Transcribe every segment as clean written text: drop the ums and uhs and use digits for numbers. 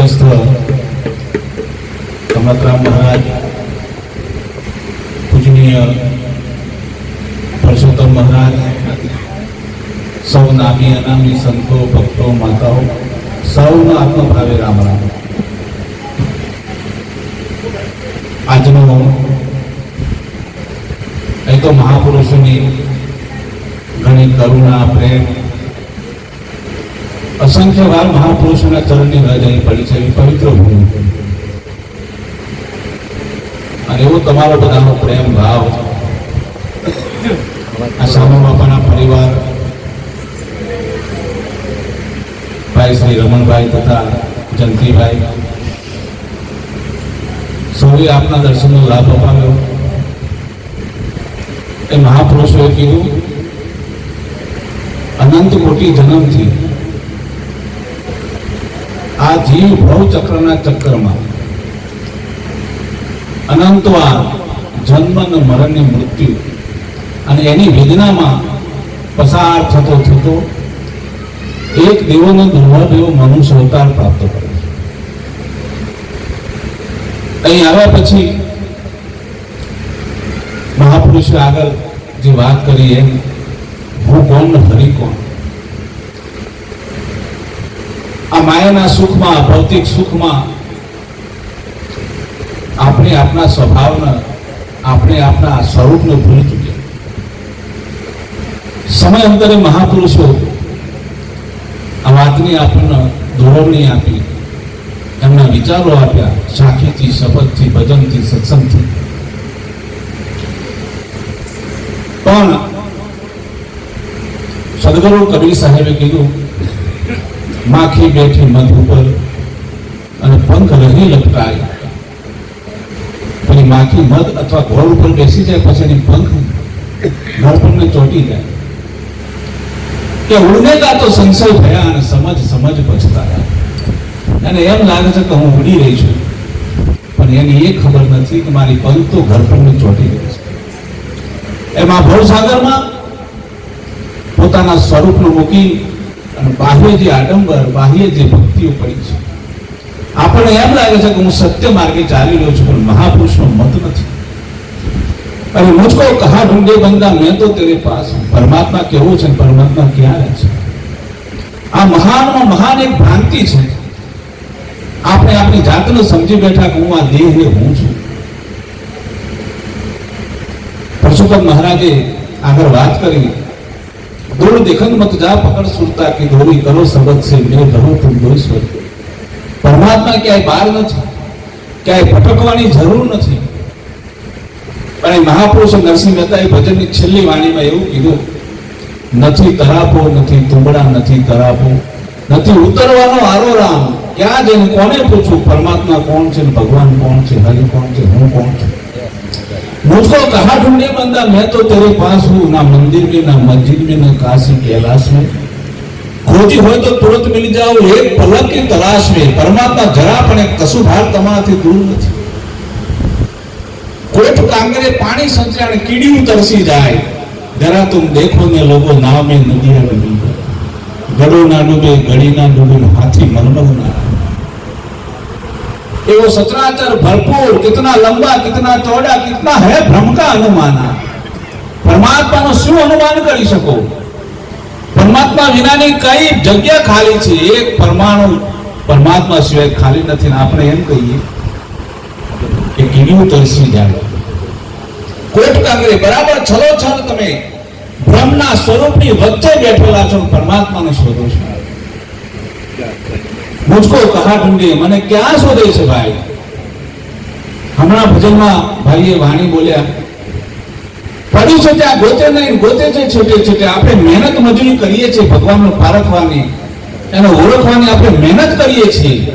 પીઠસ્થ કમતરામ મહારાજ, પૂજનીય પરસોત્તમ મહારાજ, સૌ નામી અનામી સંતો, ભક્તો, માતાઓ, સૌનો આત્મભાવે રામ રામ. આજનો એ તો મહાપુરુષોની ઘણી કરુણા, પ્રેમ, અસંખ્ય વાર મહાપુરુષોના ચરણની રજ પડી છે. એવી પવિત્ર ભૂમિ અને એવો તમારો બધાનો પ્રેમ ભાવ આ શામા બાપાના પરિવાર, ભાઈ શ્રી રમણભાઈ તથા જંતીભાઈ, સૌએ આપના દર્શનનો લાભ અપાવ્યો. એ મહાપુરુષોએ કીધું, અનંત કોટી જન્મથી આ જીવ ભવ ચક્રના ચક્કરમાં અનંતવાર જન્મ અને મરણની મૃત્યુ અને એની વેદનામાં પસાર થતો થતો એક દેવોનો દુર્લભ એવો મનુષ્ય અવતાર પ્રાપ્ત કરે. અહીં આવ્યા પછી મહાપુરુષે આગળ જે વાત કરી એમ હું કોણ ને હરિ કોણ, આ માયાના સુખમાં, ભૌતિક સુખમાં આપણે આપણા સ્વભાવને, આપણે આપણા સ્વરૂપને ભૂલી ચૂક્યા. સમય અંતરે મહાપુરુષો આ વાતની આપણને દોરવણી આપી, એમના વિચારો આપ્યા, સાખીથી, શપથથી, ભજનથી, સત્સંગથી. પણ સદગુરુ કબીર સાહેબે કીધું, માખી બેઠી મધ ઉપર અને પંખ રહી લપટાય. પેલી માખી મધ અથવા ઘોડ ઉપર બેસી જાય પછી એની પંખ ઘરપણને ચોંટી જાય કે ઉડને કા તો સંશય ભયા અને સમજ સમજ પછતાયા. અને એમ લાગે છે કે હું ઉડી રહી છું, પણ એની એ ખબર નથી કે મારી પંખ તો ઘરપણને ચોંટી ગઈ છે. એમાં ભવસાગરમાં પોતાના સ્વરૂપને મૂકી અને બાહ્ય જે આડંબર, બાહ્ય જે ભક્તિઓ પડી છે, આપણને એમ લાગે છે કે હું સત્ય માર્ગે ચાલી રહ્યો છું, પણ મહાપુરુષનો મત નથી. અને મુझको कहा ढूंढे बंदा मैं तो तेरे पास हूं. પરમાત્મા કેવું છે, પરમાત્મા ક્યાં રહે છે? આ મહાનમાં મહાન એક ભ્રાંતિ છે. આપણે આપણી જાતને સમજી બેઠા કે હું આ દેહ હું છું. પરસોત્તમ મહારાજે આગળ વાત કરી, દોડ દેખન મત જા પકડ સુરતા की डोरी करो सबद से मैं रहूं तुम दो ईश्वर. પરમાત્મા ક્યાંય બહાર નથી, ક્યાંય ભટકવાની જરૂર નથી. પણ એ મહાપુરુષ નરસિંહ મહેતાએ ભજનની છેલ્લી વાણીમાં એવું કીધું, નથી તરાપો, નથી તુંબડા, નથી તરાપો, નથી ઉતરવાનો આરોરામ. ક્યાં જઈને કોને પૂછું, પરમાત્મા કોણ છે, ભગવાન કોણ છે, હરિ કોણ છે, હું કોણ છું? मुझको कहा ढूंढे बंदा मैं तो तेरे पास हूँ. ना मंदिर में, ना मस्जिद में, ना काशी कैलाश में. खोजी हो तो तुरंत मिल जाओ एक पलक की तलाश में. परमात्मा जरा पण कशु भार તમારાથી દૂર નથી. कोट कांगरे पानी संचरण कीड़ी तरसी जाए. जरा तुम देखो ने लोगो नाव में नदियां डूबी जाए. गड़ो ना डूबे, गड़ी ना डूबे, हाथी मरमर ना. एवं सचराचर भरपूर, कितना लंबा, कितना चौड़ा, कितना है भ्रम का अनुमाना. परमात्मा नो શું અનુમાન કરી શકો? પરમાત્મા વિનાની કઈ જગ્યા ખાલી છે? એક પરમાણુ પરમાત્મા સિવાય ખાલી નથી. ને આપણે એમ કહીએ કે કીડીઓ તરસી જાય. કોટ કાંગરે બરાબર છલોછલ તમે બ્રહ્મના સ્વરૂપની વચ્ચે બેઠેલા છો, પરમાત્માને શોધો છો. मुझको कहा ढूंढे, મને ક્યાં શોધે છે ભાઈ? હમણાં ભજનમાં ભાઈએ વાણી બોલ્યા, પડી છે ત્યાં ગોતે નહીં, ગોતે છે છેટે છેટે. આપણે મહેનત મજૂરી કરીએ છીએ ભગવાનને પારખવાની, એને ઓળખવાની આપણે મહેનત કરીએ છીએ,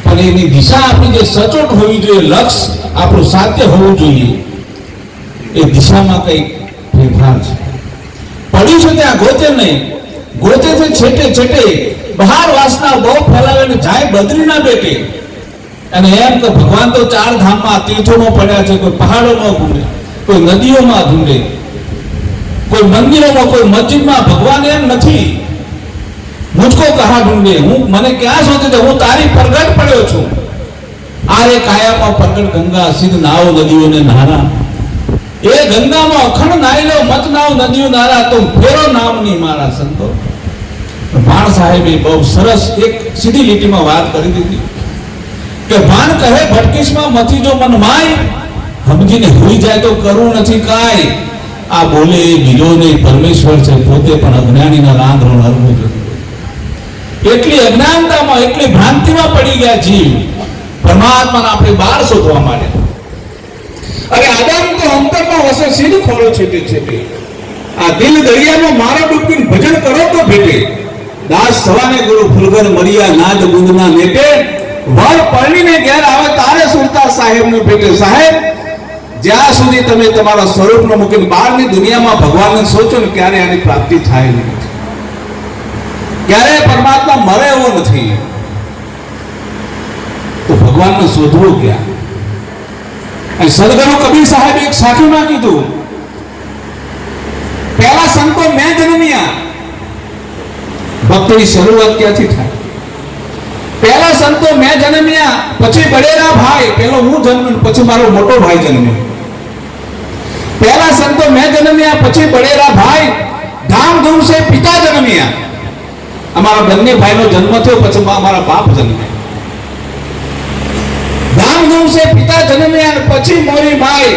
પણ એની દિશા આપણી જે સચોટ હોવી જોઈએ, લક્ષ્ય આપણું સાધ્ય હોવું જોઈએ, એ દિશામાં કંઈક ફેરફાર છે. પડી છે ત્યાં ગોતે નહીં, ગોતે છે છેટે છેટે. બહાર વાસના બહુ ફેલાવીને જાય બદ્રીના બેટે. અને એમ કે ભગવાન તો ચાર ધામમાં, તીર્થોમાં પડ્યા છે. કોઈ પહાડોમાં ઘૂમે, કોઈ નદીઓમાં ઘૂમે, કોઈ મંદિરોમાં, કોઈ મસ્જિદમાં. ભગવાન એમ નથી. મુझको कहाँ ढूंढे, હું મને ક્યાં શોધે છે, હું તારી પ્રગટ પડ્યો છું. આરે કાયામાં પ્રગટ ગંગા સિદ્ધ નાવ નદીઓને નારા, એ ગંગામાં અખંડ નાઈ લો, મત નાવ નદીઓ નારા, તો ફેરો નામની મારા સંતો. ભાણ સાહેબે બહુ સરસ એક સીધી લીટીમાં વાત કરી દીધી કે ભાન કહે ભટકીશમાં મથી જો મન માય, સમજીને હોઈ જાય તો કરવું નથી કાંઈ. આ બોલે એ બીજો નહીં, પરમેશ્વર છે પોતે, પણ અજ્ઞાનીના રાંધણો હરવું જોઈએ. એટલી અજ્ઞાનતામાં, એટલી ભ્રાંતિમાં પડી ગયા જીવ, પરમાત્માને આપણે બહાર શોધવા માટે. અરે આદમ તો અંતરમાં વસે સીધ ખોળો છેટે છેટે, આ દિલ દરિયામાં મારો ડૂબીને ભજન કરો તો ભેટે. દાસ સવાને ગુરુ ફુલગર મરિયા નાદ ગુંદના નેટે, વર પરણીને ઘેર આવે તારે સુરતા સાહેબને ભેટે. સાહેબ, જ્યાં સુધી તમે તમારા સ્વરૂપને મૂકીને બહારની દુનિયામાં ભગવાનને સોચો ને, ક્યારે આની પ્રાપ્તિ થાય નહીં, ક્યારે પરમાત્મા મરે એવો નથી. તો ભગવાનને શોધવું ક્યાં? અને સદગુરુ કબીર સાહેબ એક સાખીમાં કીધું, પહેલા સંતો મેં જન્મ્યા. ભક્તિની શરૂઆત ક્યાંથી થાય? પહેલા સંતો મેં જન્મ્યા, પછી બડેરા ભાઈ, પેલો હું જન્મ્યો, પછી મારો મોટો ભાઈ જન્મ્યો. પહેલા સંતો મેં જન્મ્યા, પછી બડેરા ભાઈ, ધામધૂમ સે પિતા જન્મ્યા. અમારા બંને ભાઈનો જન્મ થયો, પછી અમારા બાપ જન્મ્યા. ધામધૂમ સે પિતા જન્મ્યા, અને પછી મોરી માય,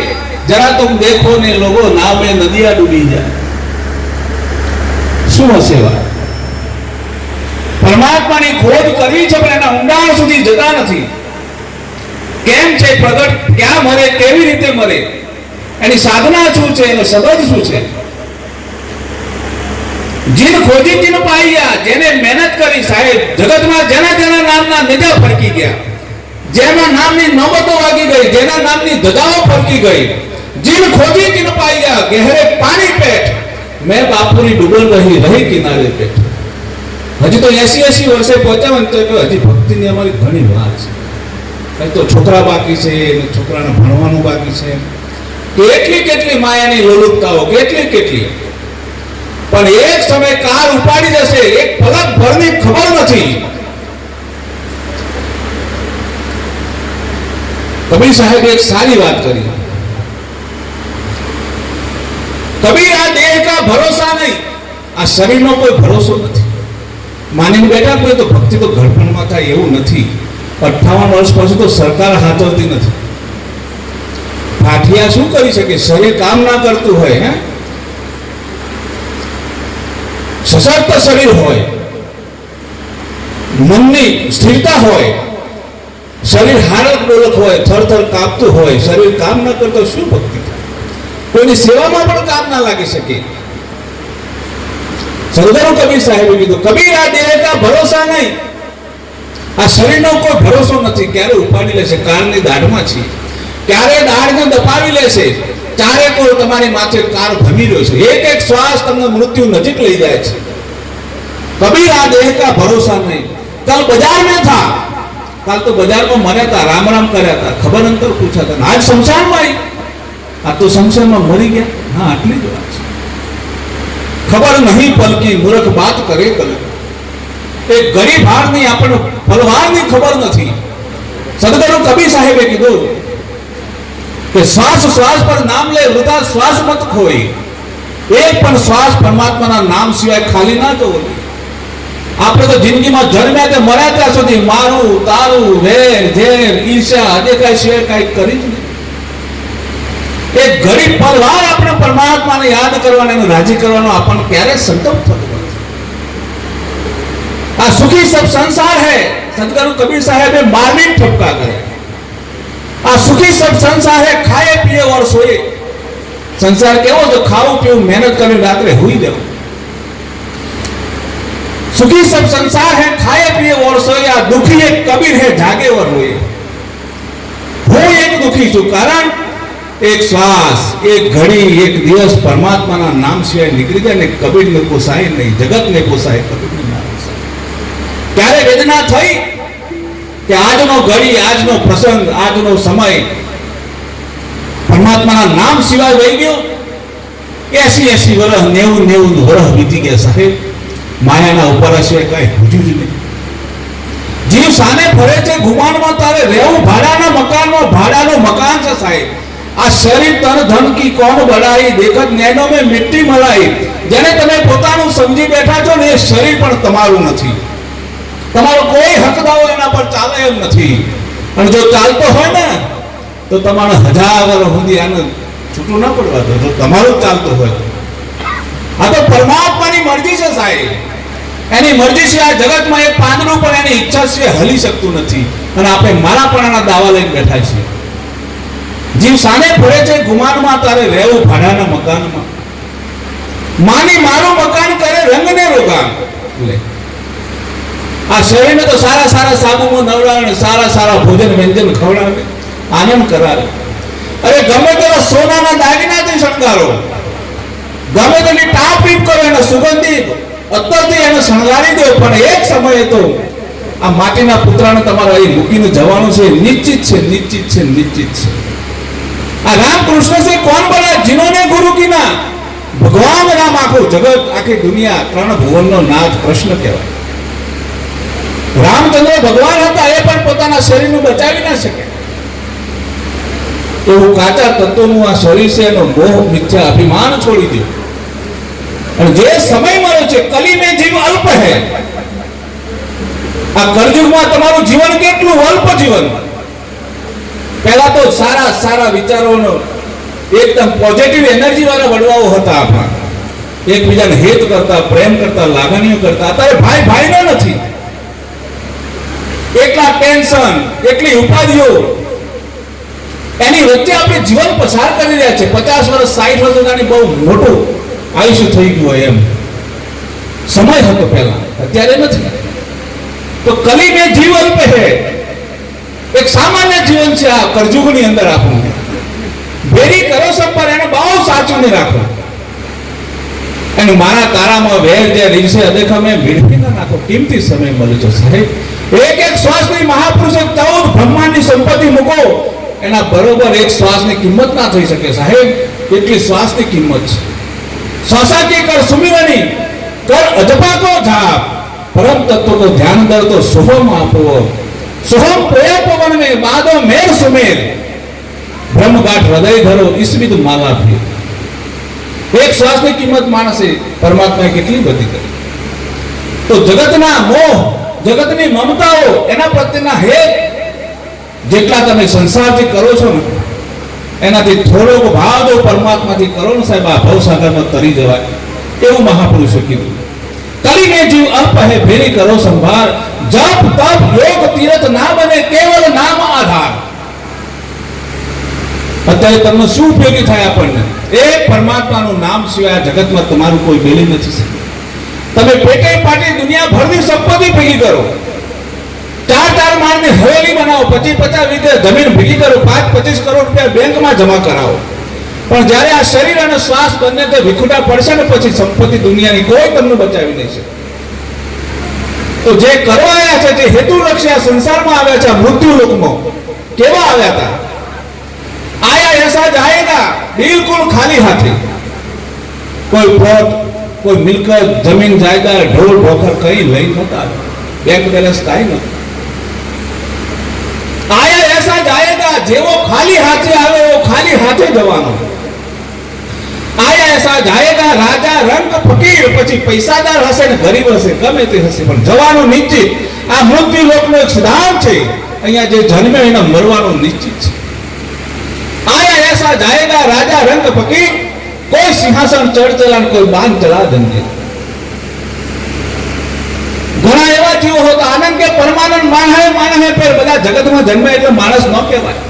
જરા તુમ દેખો ને લોગો, નામે નદિયા ડૂબી જાય. શું હશે વાત? પરમાત્માની ખોજ કરવી છે, પણ એના ઊંડાણ સુધી જતા નથી. કેમ છે પ્રગટ, ક્યાં મરે, કેવી રીતે મરે, એની સાધના શું છે, એનો સંબંધ શું છે? જીન ખોજી જીન પાયા, જેને મહેનત કરી સાહેબ, જગતમાં જેના જેના નામના નિજા ફરકી ગયા, જેના નામની નોબતો વાગી ગઈ, જેના નામની ધજાઓ ફરકી ગઈ. જીન ખોજી જીન પાયા, ગહેરે પાણી પેટ, મેં બાપુની ડૂબલ રહી રહી કિનારે પેટ. હજી તો 80 વર્ષે પહોંચ્યા તો હજી ભક્તિની અમારી ઘણી વાર છે. કઈ તો છોકરા બાકી છે, છોકરાને ભણવાનું બાકી છે, કેટલી કેટલી માયાની લોલુપતાઓ, કેટલી કેટલી. પણ એક સમય કાળ ઉપાડી જશે, એક પલક ભરની ખબર નથી. કબીર સાહેબ એક સારી વાત કરી. કબીર, આ દેહ કા ભરોસા નહીં, આ શરીરનો કોઈ ભરોસો નથી. માનીને બેઠા કોઈ તો ભક્તિ તો ઘડપણમાં થાય એવું નથી. 58 વર્ષ પછી તો સરકાર હાથવતી નથી. પાઠિયા શું કરી શકે? શરીર કામ ના કરતું હોય, હે, સશક્ત શરીર હોય, મનની સ્થિરતા હોય, શરીર હાલત ડોલક હોય, થરથર કાપતું હોય, શરીર કામ ના કરતો શું ભક્તિ થાય? કોઈની સેવામાં પણ કામ ના લાગી શકે. સદગુરુ કબીર સાહેબે કીધું, કબીર, આ દેહ કા ભરોસા નહીં, આ શરીરનો કોઈ ભરોસો નથી. ક્યારે ઉપાડી લેશે, કારની દાઢમાં છે, ક્યારે દાઢને દબાવી લેશે, ચારે કોઈ તમારી માથે કાર ભમી રહ્યો છે. એક એક શ્વાસ તમને મૃત્યુ નજીક લઈ જાય છે. કબીર, આ દેહ કા ભરોસા નહીં. કલ બજાર में था, કાલ તો બજારમાં મર્યા હતા, રામ રામ કર્યા હતા, ખબર અંતર પૂછ્યા હતા, આજ શમશાનમાં આવી, આ તો શમશાનમાં મરી ગયા. હા, આટલી જ વાત છે. ખબર નહીં પલકી મૂર્ખ બાત કરે કલે. એક ગરીબ હારની, આપણને ફલવારની ખબર નથી. સદગુરુ કબીર સાહેબે કીધું કે શ્વાસ શ્વાસ પર નામ લે, વૃથા શ્વાસ મત ખોઈ. એક પણ શ્વાસ પરમાત્માના નામ સિવાય ખાલી ના જવો. આપણે તો જિંદગીમાં જન્મ્યા તે મર્યા ત્યાં સુધી મારું તારું, વેર ઝેર, ઈર્ષ્યા, અદેખાઈ સિવાય કાંઈ કરી જ નહીં. એક ગરીબ પલવાર આપણે પરમાત્માને યાદ કરવાનો, એને રાજી કરવાનો આપણને ક્યારે સંકલ્પ થતો નથી. આ સુખી સબ સંસાર है, सदगुरु कबीर साहब ने मार्मिक ठपका કર્યા. આ સુખી સબ સંસાર है, ખાए पिए और सोए. સંસાર કેવો? તો ખાવું પીવું, મહેનત કરીને રાત્રે હુઈ દેવું. सुखी सब संसार है, खाए पिए और सोए. આ દુખી એક કબીર है, જાગે और रोए. હું એક દુખી છું, કારણ એક શ્વાસ, એક ઘડી, એક દિવસ પરમાત્માના નામ સિવાય નીકળી જાય ને, કબીરને પોસાય નહીં, જગતને પોસાય, કબીરને ના પોસાય. ત્યારે વેદના થઈ કે આજનો ઘડી, આજનો પ્રસંગ, આજનો સમય પરમાત્માના નામ સિવાય વહી ગયો. 80 વર્ષ, 90 વર્ષ વીતી ગયા સાહેબ. માયાના ઉપરા સિવાય કઈ પૂછ્યું જ નહીં. જીવ સાને ફરે છે ગુમાનમાં તારે રહેવું ભાડાના મકાનમાં, ભાડાનું મકાન છે સાહેબ. આ શરીર તન ધન કી કોણ બડાઈ, દેખત ન્યાયનો મેં મિટ્ટી મલાઈ. જેને તમે પોતાનું સમજી બેઠા છો ને એ શરીર પણ તમારું નથી. તમારો કોઈ હક દાવો એના પર ચાલે એમ નથી. અને જો ચાલતો હોય ને તો તમારે 1000 વર્ષ સુધી આને છૂટું ના પડવા દો. જો તમારું ચાલતો હોય આ તો પરમાત્માની મરજી છે સાહેબ. એની મરજી છે આ જગતમાં એક પાંદડું પણ એની ઈચ્છા છે હલી શકતું નથી. અને આપણે મારાપણાના દાવા લઈને બેઠા છીએ. જીવ સાને ફરે છે ગુમાનમાં તારે રહેવું ભાડાના મકાનમાં. માની મારું મકાન કરે રંગને રોગાન. આ શરીરને તો સારા સારા સાબુમાં નવડાવે, સારા સારા ભોજન વ્યંજન ખવડાવે, આનંદ કરાવે. અરે ગમે તેવા સોનાના દાગીનાથી શણગારો, ગમે તેની ટાપ પીપ કરો, એને સુગંધિત અત્તરથી એને શણગારી દો, પણ એક સમયે તો આ માટીના પુતળાને તમારે અહીં મૂકીને જવાનું છે. નિશ્ચિત છે, નિશ્ચિત છે, નિશ્ચિત છે. આ રામકૃષ્ણ से कौन बना जिन्होंने गुरु की ना भगवान राम आखो जगत आखी दुनिया ત્રણ ભુવનનો નાથ કૃષ્ણ કહેવાય. રામચંદ્ર ભગવાન હતા, એ પણ પોતાના શરીરનું બચાવી ના શકે. એવું કાચા તત્વનું આ શરીર છે એનો મોહ મિથ્યા અભિમાન છોડી દો. અને જે સમય મળ્યો છે કલી में जीव अल्प है. આ કળયુગમાં તમારું જીવન કેટલું અલ્પ જીવન. પહેલા તો સારા સારા વિચારોનો એકદમ પોઝિટિવ એનર્જી વાળા વડવાઓ હતા આપણા. એકબીજાને હિત કરતા, પ્રેમ કરતા, લાગણીઓ કરતા. અત્યારે ભાઈ ભાઈનો નથી. એકલા ટેન્શન, એકલી ઉપાધિઓ, એની વચ્ચે આપણે જીવન પસાર કરી રહ્યા છે. 50 વર્ષ 60 વર્ષ સુધીની બહુ મોટું આયુષ્ય થઈ ગયું હોય એમ સમય હતો પહેલા, અત્યારે નથી. તો કલી में जीव अल्प है. એક સામાન્ય જીવન છે આ કળયુગની અંદર આપણું. ભેરી કરો સંપર એને બહુ સાચવીને રાખો. અને મારા તારામાં વેર જે રીસે અદેખા મેં ભીડવી ના નાખો. કિંમતી સમય મળે છે સાહેબ. એક એક શ્વાસની મહાપુરુષે 14 બ્રહ્માંડની સંપત્તિ મૂકો, એના બરોબર એક શ્વાસની કિંમત ના થઈ શકે સાહેબ. એટલી શ્વાસની કિંમત છે. શ્વાસા की कर सुमिरनी कर अजपा को जाप, परम तत्व को ध्यान दर तो सोहम आपो. सोहम प्रया पवन में बादो मेर सुमेर, ब्रह्मगाठ हृदय धरो ईस्मित माला भी. एक श्वासની કિંમત માણસે પરમાત્માએ કેટલી બધી કરી. તો જગતના મોહ, જગતની મમતાઓ, એના પ્રત્યેના હેત જેટલા તમે સંસારથી કરો છો ને એનાથી થોડોક ભાવ જો પરમાત્માથી કરો ને સાહેબ, આ ભવસાગરમાં તરી જવાય. એવું મહાપુરુષે કીધું. कली में जीव अल्प है भेरी करो संभार, जप तप योग तीर्थ ना बने केवल नाम आधार. અત્યારે તમને શું ઉપયોગી થાય આપણને? એક પરમાત્માનું નામ સિવાય જગતમાં તમારું કોઈ બેલી નથી શકતું. તમે પેટે પાટી દુનિયાભરની સંપત્તિ ભેગી કરો, 4 માળની હવેલી બનાવો, 25-50 વીઘે જમીન ભેગી કરો, 5-25 કરોડ રૂપિયા બેંકમાં જમા કરાવો, પણ જ્યારે આ શરીર અને શ્વાસ બંને તો વિખુટા પડશે ને પછી સંપત્તિ દુનિયાની કોઈ તમને બચાવી નહીં શકે. તો જે કરવા આવ્યા છે, જે હેતુ લક્ષ્ય સંસારમાં આવ્યા છે, મૃત્યુ લોકમાં કેવા આવ્યા હતા? આયા એસા જાયેગા બિલકુલ ખાલી હાથે. કોઈ પ્લોટ, કોઈ મિલકત, જમીન જાયદાદ, ઢોર ઢોકર કઈ લઈ નતા, બેંક બેલેન્સ કાઈ નતું. આયા એસા જાયેગા, જેવો ખાલી હાથે આવે એવો ખાલી હાથે જવાનો. આયા એસા જાયેગા રાજા રંગ ફકીર, પછી પૈસાદાર હશે ને ગરીબ હશે, ગમે તે હશે, પણ જવાનું નિશ્ચિત. આ મૃત્યુ લોકનો એક સિદ્ધાંત છે. અહીંયા જે જન્મે એના મરવાનું નિશ્ચિત છે. आया ऐसा जाएगा राजा रंग फकीर, कोई सिंहासन चढ़ चला, कोई बांध चला धंधे. ઘણા એવા જીવો હોતા આનંદ કે પરમાનંદ માન હે પર બધા જગતમાં જન્મે એટલે માણસ ન કહેવાય.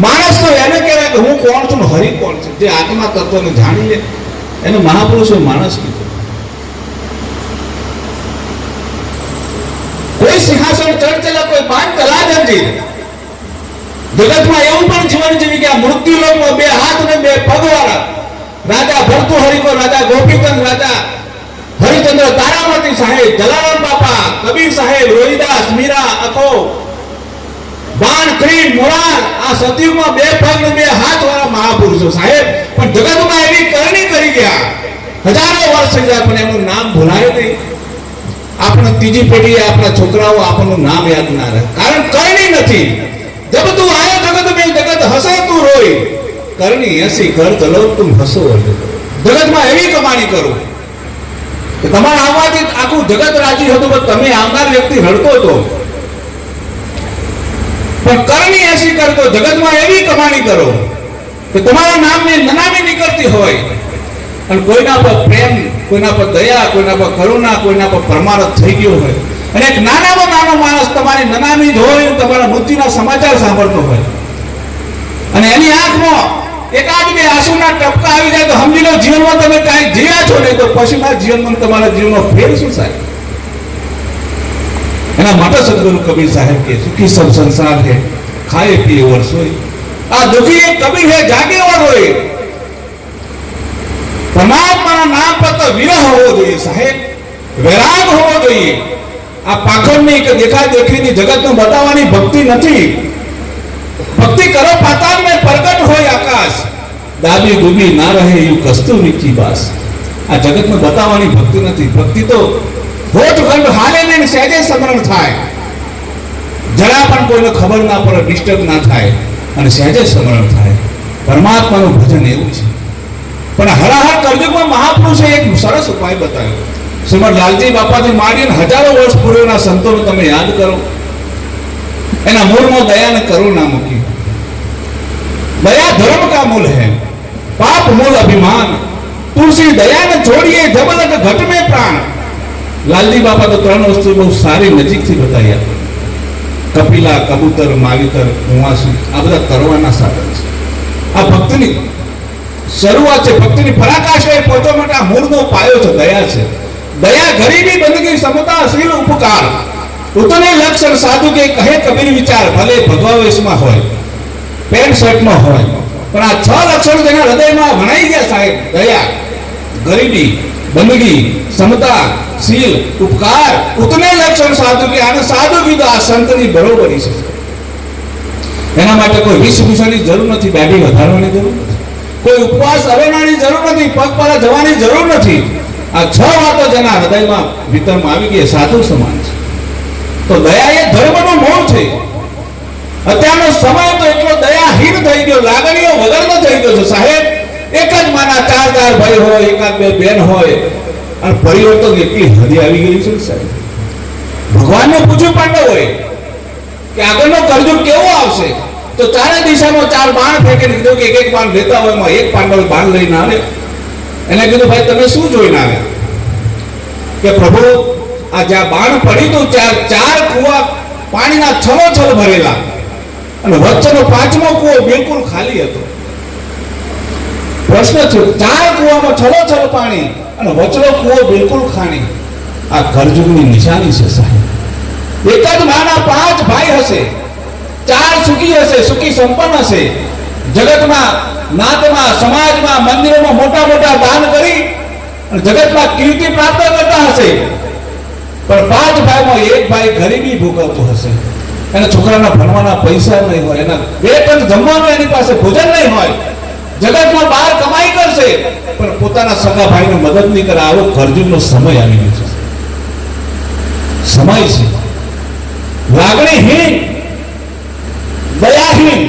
માણસ તો એને કહેવાય કે હું કોણ છું, હરિ કોણ છે. જે આત્મા તત્વને જાણી લે એને મહાપુરુષો માણસ કીધું. કોઈ સિંહાસન ચઢ ચલા, કોઈ બાંધ ચલા ધંધે. જગતમાં એવું પણ જીવન જીવી ગયા મૃત્યુ લોકમાં 2 હાથ ને 2 પગ વાળા રાજા ભર્તૃહરિ કો, રાજા ગોપીચંદ, રાજા હરિચંદ્ર તારામતી સાહેબ, જલારામ બાપા, કબીર સાહેબ, રોહિદાસ, મીરા, અખો, બાણ, ક્રીમ, મોરાર, આ સતયુગમાં 2 પગ ને 2 હાથ વાળા મહાપુરુષો સાહેબ. પણ જગતમાં એવી કરણી કરી ગયા, હજારો વર્ષ થઈ ગયા પણ એમનું નામ ભૂલાય નહીં. આપણે ત્રીજી પેઢીએ આપણા છોકરાઓ આપણનું નામ યાદ ના રહે, કારણ કરણી નથી. જબ તું આયો જગત મેં જગત હસે તું રોય, કરણી એસી ઘર ચલો તું હસો. જગતમાં એવી કમાણી કરો કે તમારા આવવાથી આખું જગત રાજી હતું, પણ તમે આવનાર વ્યક્તિ રડતો હતો. પણ કરણી એસી કરતો, જગતમાં એવી કમાણી કરો કે તમારા નામની નનામી નીકળતી હોય, અને કોઈના પર પ્રેમ, કોઈના પર દયા, કોઈના પર કરુણા, કોઈના પર પરમારથ થઈ ગયો હોય, અને એક નાનામાં નાનો માણસ તમારી નનામી જ હોય, તમારા મૃત્યુના સમાચાર સાંભળતો હોય, અને એની આંખમાં એકાદ બે આંસુના ટપકા આવી જાય તો સમજી લો જીવનમાં તમે કાંઈ જીવ્યા છો, નહીં તો પશુના જીવનમાં તમારા જીવનમાં ફેર શું થાય. એના માટે સદગુરુ કબીર સાહેબ કે સુખી સબ સંસાર है खाए पिए और सोए. આ દુખી એક કબીર है જાગે और रोए. પરમાત્માના નામ પર તો વિરહ હોવો જોઈએ સાહેબ, વૈરાગ હોવો જોઈએ. આ પાખંડની કે દેખા દેખીની જગતનું બતાવવાની ભક્તિ નથી. ભક્તિ કરો પાતાળ में પ્રગટ હોય આકાશ, દાબી ડૂબી ના રહે યુ કસ્તુરી કી બાસ. આ જગતમાં બતાવવાની ભક્તિ નથી. ભક્તિ તો હોઠ ખંડ હાલે ને સહેજે સ્મરણ થાય, જરા પણ કોઈને ખબર ના પડે, ડિસ્ટર્બ ના થાય, અને સહેજે સ્મરણ થાય. પરમાત્માનું ભજન એવું છે. પણ હરાહર કળયુગમાં મહાપુરુષે એક સરસ ઉપાય બતાવ્યો. શ્રીમદ લાલજી બાપાથી માંડીને હજારો વર્ષ પૂર્વેના સંતોને તમે યાદ કરો, એના મૂળમાં દયા ને કરુણા મૂકી. दया धर्म का मूल है, पाप मूल अभिमान, तुलसी दया ने छोड़िए जब लग घट में प्राण. लालजी बापा तो ત્રણ વસ્તુ બહુ સારી નજીકથી बताई. કપિલા, કબૂતર, માવિતર, કુવાસુ, આ બધા તરવાના સાધન છે. આ ભક્તિની શરૂઆત છે. ભક્તિની પરાકાષ્ઠાએ પહોંચવા માટે આ મૂળનો પાયો છે, દયા છે. દયા ગરીબી બંદગી સમતા શીલ ઉપકાર, ઉતને લક્ષણ સાધુ કે કહે કબીર વિચાર, ભલે ભગવા વેશમાં હોય, પેન્ટ શર્ટમાં હોય, પણ આ 6 લક્ષણ જેના હૃદયમાં ભણાઈ ગયા સાહેબ, દયા, ગરીબી, બંદગી, સમતા, શીલ, ઉપકાર, ઉતને લક્ષણ સાધુ કે આને સાધુ કીધું. આ સંતની બરોબરી છે. એના માટે કોઈ વેશભૂષાની જરૂર નથી, દાઢી વધારવાની જરૂર નથી, કોઈ ઉપવાસ અરવવાની જરૂર નથી, પગપાળા જવાની જરૂર નથી. આ 6 વાતો જેના હૃદયમાં ભીતરમાં આવી ગઈ સાધુ સમાન છે. તો દયા એ ધર્મનો મૂળ છે. અત્યારનો સમય તો એટલો દયાહીન થઈ ગયો, લાગણીઓ વગરનો થઈ ગયો છે સાહેબ. એક જ માના 4 ભાઈ હોય, એકાદ બે બેન હોય, અને પરિવર્તન એટલી હદે આવી ગયું છે સાહેબ. ભગવાનને પૂછ્યું પાંડવોએ કે આગળનો કળયુગ કેવો આવશે, તો 4 દિશામાં 4 બાણ ફેંકીને કીધું કે એક બાણ લેતા હોય, એમાં એક પાંડવ બાણ લઈને આવે. એને કીધું ભાઈ તમે શું જોઈને આવ્યા? કે પ્રભુ આ જ્યાં બાણ પડી તો 4 કુવા પાણીના છલોછલ ભરેલા, અને વચ્ચેનો 5મો કુવો બિલકુલ ખાલી હતો. પ્રશ્ન છે, 4 કુવામાં છલોછલ પાણી અને વચ્ચેનો કુવો બિલકુલ ખાલી. આ કળયુગની નિશાની છે સાહેબ. એક જ માના 5 ભાઈ હશે, 4 સુખી હશે, સુખી સંપન્ન હશે, જગતમાં, નાતમાં, સમાજમાં, મંદિરોમાં મોટા મોટા દાન કરી અને જગતમાં કીર્તિ પ્રાપ્ત કરતા હશે. પણ 5 ભાઈમાં એક ભાઈ ગરીબી ભોગવતો હશે. એના છોકરાના ભણવાના પૈસા નહીં હોય, એના 2 ટંક જમવાનું એની પાસે ભોજન નહીં હોય, જગતમાં બહાર કમાઈ કરશે, પણ પોતાના સગા ભાઈને મદદ નહીં કરે. આવો કળયુગનો સમય આવી ગયો છે. સમય છે લાગણીહીન, દયાહીન.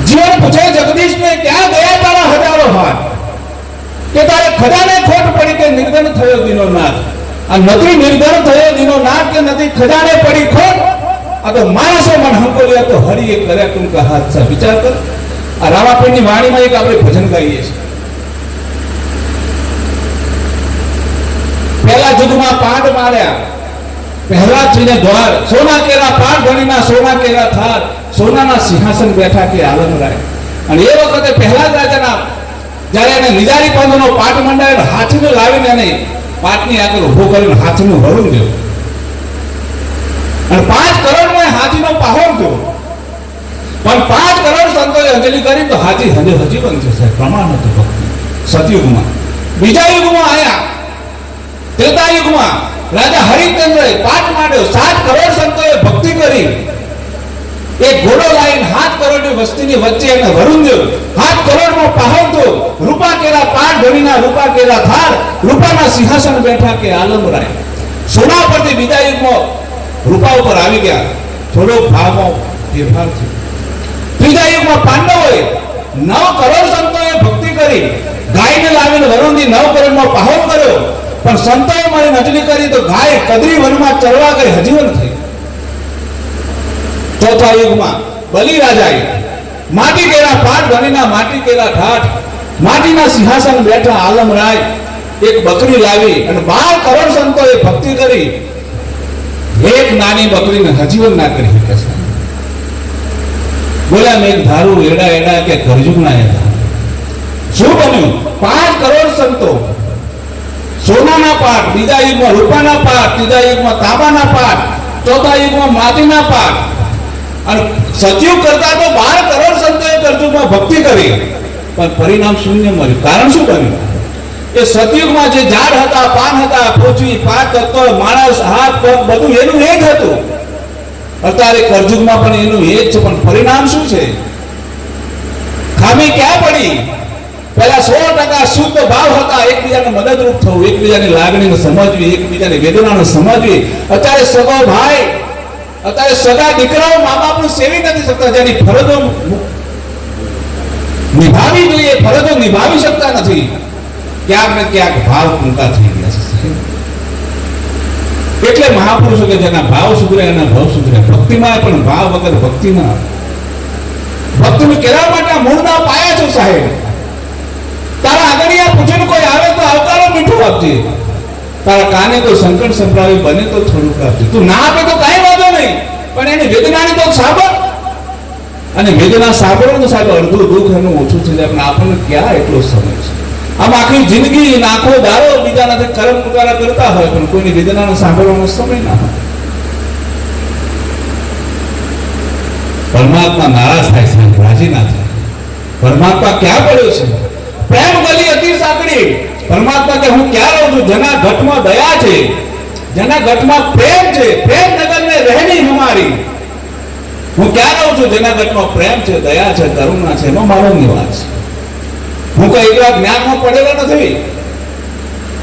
જીવન પૂછે જગદીશને, ક્યાં ગયા તારા હજારો હાથ, કે તારે ખજાને ખોટ પડી કે નિર્ધન થયો દીનો નાથ. આ નથી નિર્ધન થયો દીનો નાથ કે નથી ખજાને પડી ખોટ. આ તો માણસો મન હંકોલ્યા તો હરિએ કર્યા ટૂંકા હાથ છે. વિચાર કર. આ રામાપીરની વાણીમાં એક આપણે ભજન ગાઈએ છીએ. પહેલા યુગમાં પાંડ માર્યા, પહેલાજીને દ્વાર, સોના કેરા પાઠ ધણીના સોના કેરા થાર, સોનાના સિંહાસન બેઠા કે આલમ રાય. અને એ વખતે પહેલા જ રાજાના જ્યારે એને નિજારી પાંદનો પાઠ મંડાયો, હાથીને લાવીને એને પાઠની આગળ ઉભો કરીને હાથીનું વળું ગયો, અને 5 કરોડમાં હાથીનો પાહોર થયો. પણ 5 કરોડ સંતોએ અંજલિ કરી તો હાથી હજી બનશે સાહેબ. પ્રમાણ હતું ભક્તિ. સતયુગમાં. બીજા યુગમાં આયા, ત્રેતા યુગમાં રાજા હરિશ્ચંદ્રએ પાઠ માંડ્યો, 7 કરોડ સંતોએ ભક્તિ કરી, એક ઘોડો લાવીને 7 કરોડની વસ્તીની વચ્ચે એને વરુંધ્યો, 7 કરોડમાં પહાવતો, રૂપા કેરા પાટ ધણીના રૂપા કેરા થાર, રૂપાના સિંહાસન બેઠા કે આલમરાય. સોના પરથી બીજા યુગમાં રૂપા ઉપર આવી ગયા, થોડો ભાવમાં ફેરફાર થયો. ત્રીજા યુગમાં પાંડવોએ 9 કરોડ સંતોએ ભક્તિ કરી, ગાયને લાવીને વરુંધી 9 કરોડમાં પહાવ કર્યો, પણ સંતોએ મારી નજરી કરી તો ગાય કદરી વનમાં ચરવા ગઈ, હજીવન થઈ. ચોથા યુગમાં બલિ રાજાએ માટી કેરા પાટ ધણીના માટી કેરા ઠાઠ, માટીના સિંહાસન બેઠા આલમરાય એક બકરી લાવી અને 12 કરોડ સંતોએ ભક્તિ કરી, એક નાની બકરીને હજીવન ના કરી શકે. બોલ્યા મેં ધારું એડા એડા કે કરજુગના એડા. શું બન્યું? 5 કરોડ સંતો સોનાના પાટ, બીજા યુગમાં રૂપાના પાટ, ત્રીજા યુગમાં તાંબાના પાટ, ચોથા યુગમાં માટીના પાટ, અને સતયુગ કરતા તો 12 કરોડ સંતોએ કરજુગમાં ભક્તિ કરી, પણ પરિણામ શૂન્ય મળ્યું. કારણ શું બન્યું? એ સતયુગમાં જે ઝાડ હતા, પાન હતા, પૃથ્વી, 5 તત્વો, માણસ, હાથ, પગ બધું એનું એ જ હતું. અત્યારે કરજુગમાં પણ એનું એ જ છે, પણ પરિણામ શું છે? ખામી ક્યાં પડી? પહેલા 100% શુદ્ધ ભાવ હતા, એકબીજાને મદદરૂપ થવું, એકબીજાની લાગણીને સમજવી, એકબીજાની વેદનાને સમજવી. અત્યારે સગો ભાઈ, અત્યારે સગા દીકરાઓ મા બાપનું સેવી નથી શકતા, જેની ફરજો નિભાવી જોઈએ ફરજો નિભાવી શકતા નથી. ક્યાંક ને ક્યાંક ભાવ ટૂંકા થઈ ગયા છે. એટલે મહાપુરુષો કે જેના ભાવ સુધરે એના ભાવ સુધરે. ભક્તિમાં પણ ભાવ વગર ભક્તિ ના. ભક્તિનું કેળવવા માટે મૂળના પાયા છો સાહેબ. તારા આગળિયા પૂછીને કોઈ આવે તો આવકારો મીઠું આપજે, તારા કાને કોઈ સંકટ સંભળાવી બને તો થોડુંક આપજે. તું ના આપે તો કાંઈ વાંધો નહીં, પણ એની વેદનાની તો સાંભળ. અને વેદના સાંભળો તો સાહેબ અડધું દુઃખ એનું ઓછું થઈ જાય. પણ આપણને ક્યાં એટલો સમય છે? આમ આખી જિંદગી આખો દારો બીજાના કરમ પુકારા કરતા હોય, પણ કોઈની વેદનાને સાંભળવાનો સમય ના હોય. પરમાત્મા નારાજ થાય છે, રાજી ના થાય. પરમાત્મા ક્યાં પડ્યો છે? પ્રેમ ગલી અતિ સાંકડી. પરમાત્મા કે હું ક્યાં રહું છું? જેના ઘટમાં દયા છે, જેના ઘટમાં પ્રેમ છે, પ્રેમ નગર ને રહેની હમારી. હું ક્યાં રહું છું? જેના ઘટમાં પ્રેમ છે, દયા છે, કરુણા છે, એમાં મારો નિવાસ છે. હું કોઈ એકલા જ્ઞાનમાં પડેલો નથી,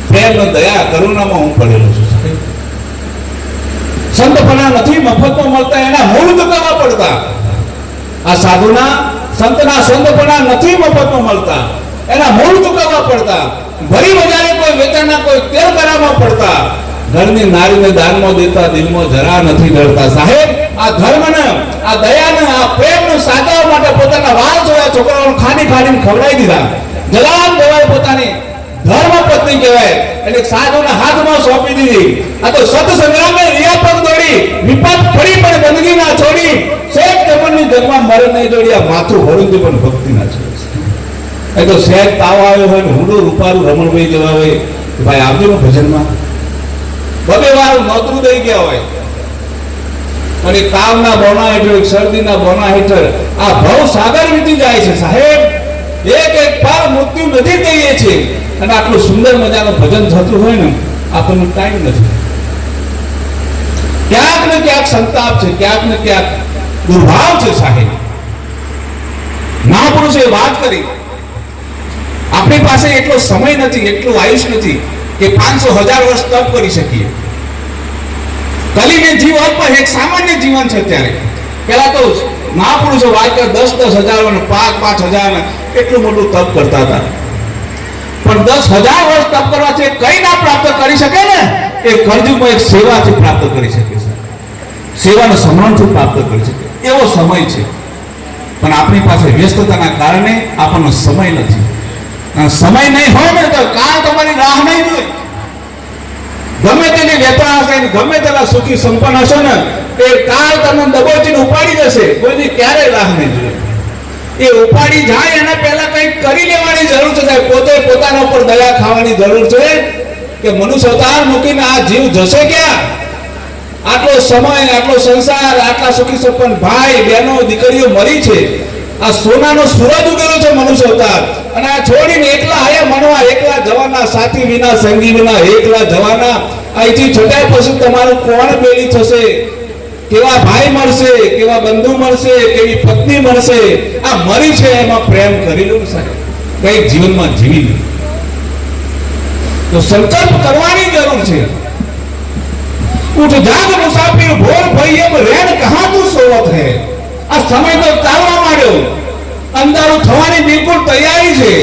પ્રેમ દયા કરુણામાં હું પડેલો છું. સંતપણા નથી મફતમાં મળતા, એના મૂળ ચૂકવવા પડતા. આ સાધુના સંતના સંતપણા નથી મફતમાં મળતા, એના મૂળ ચૂકવવા પડતા. ભરી બજારે કોઈ વેચાણના કોઈ તેલ કરાવવા પડતા. ઘરની નારીને દાનમાં દેતા દિલમાં જરા નથી ડરતા. સાહેબ આ ધર્મને, આ દયાને, આ પ્રેમને સાચવવા માટે પોતાના વાળ જોયા છોકરાઓને ખાડી ખાડીને ખવડાવી દીધા. જલાલ કહેવાય, પોતાની ધર્મ પત્ની કહેવાય, એટલે સાધુના હાથમાં સોંપી દીધી. આ તો સત સંગ્રામે રિયાપત દોડી, વિપત પડી પણ બંદગી ના છોડી, શેખ જમનની જન્મમાં મરે નહીં જોડી. આ માથું હળુંથી પણ ભક્તિ ના છોડી. એ તો શેખ તાવ આવ્યો હોય ને હુંડો રૂપારું રમણભાઈ જેવા હોય, ભાઈ આવજો ને ભજનમાં, બબે વાર નોતરું દઈ ગયા હોય, અને તાવના બોના હેઠળ, શરદીના બોના હેઠળ આ ભવ સાગર વીતી જાય છે સાહેબ. એક એક પાર મૃત્યુ નજીક જઈએ છીએ, અને આટલું સુંદર મજાનું ભજન થતું હોય ને, આપણને ટાઈમ નથી. ક્યાંક ને ક્યાંક સંતાપ છે, ક્યાંક ને ક્યાંક દુર્ભાવ છે સાહેબ. મહાપુરુષે વાત કરી, આપણી પાસે એટલો સમય નથી, એટલું આયુષ નથી કે 500,000 વર્ષ તપ કરી શકીએ. કલીને જીવન પર એક સામાન્ય જીવન છે. ત્યારે પેલા તો મહાપુરુષો વાત કરે 10,000 અને 5,000 એટલું મોટું તપ કરતા હતા. પણ 10,000 વર્ષ તપ કરવાથી કઈ ના પ્રાપ્ત કરી શકે ને, એ કરજુમાં એક સેવાથી પ્રાપ્ત કરી શકે છે. સેવાના સન્માનથી પ્રાપ્ત કરી શકે એવો સમય છે. પણ આપણી પાસે વ્યસ્તતાના કારણે આપણનો સમય નથી. સમય નહીં હોય ને તો કાળ તમારી રાહ નહીં જોઈ. ગમે તેની વેપાર હશે, ગમે તેના સુખી સંપન્ન હશે ને, એ કાળ તમને દબોચીને ઉપાડી જશે. કોઈની ક્યારે રાહ નહીં જોઈ. એ ઉપાડી જાય એના પહેલા કંઈક કરી લેવાની જરૂર છે. પોતે પોતાના ઉપર દયા ખાવાની જરૂર છે કે મનુષ્ય અવતાર મૂકીને આ જીવ જશે ક્યાં? આટલો સમય, આટલો સંસાર, આટલા સુખી સંપન્ન ભાઈ બહેનો દીકરીઓ મરી છે. આ સોનાનો સૂરજ ઉગેલો છે મનુષ્ય અવતાર, અને આ છોડીને એકલા આયા મનવા, એકલા જવાના, સાથી વિના સંગી વિના એકલા જવાના. અહીંથી છૂટ્યા પછી તમારું કોણ બેલી થશે? કેવા ભાઈ મળશે, કેવા બંધુ મળશે, કેવી પત્ની મળશે, આ મરી છે એમાં પ્રેમ કરી લો સાહેબ, કઈક જીવનમાં જીવી લો. તો સંકલ્પ કરવાની જરૂર છે. ઉઠ જાગ મુસાફિર ભોર ભઈ એમ રેણ કહા તું સોવત હે. આ સમય તો ચાલવા માંડ્યો, અંધારું થવાની બિલકુલ તૈયારી છે.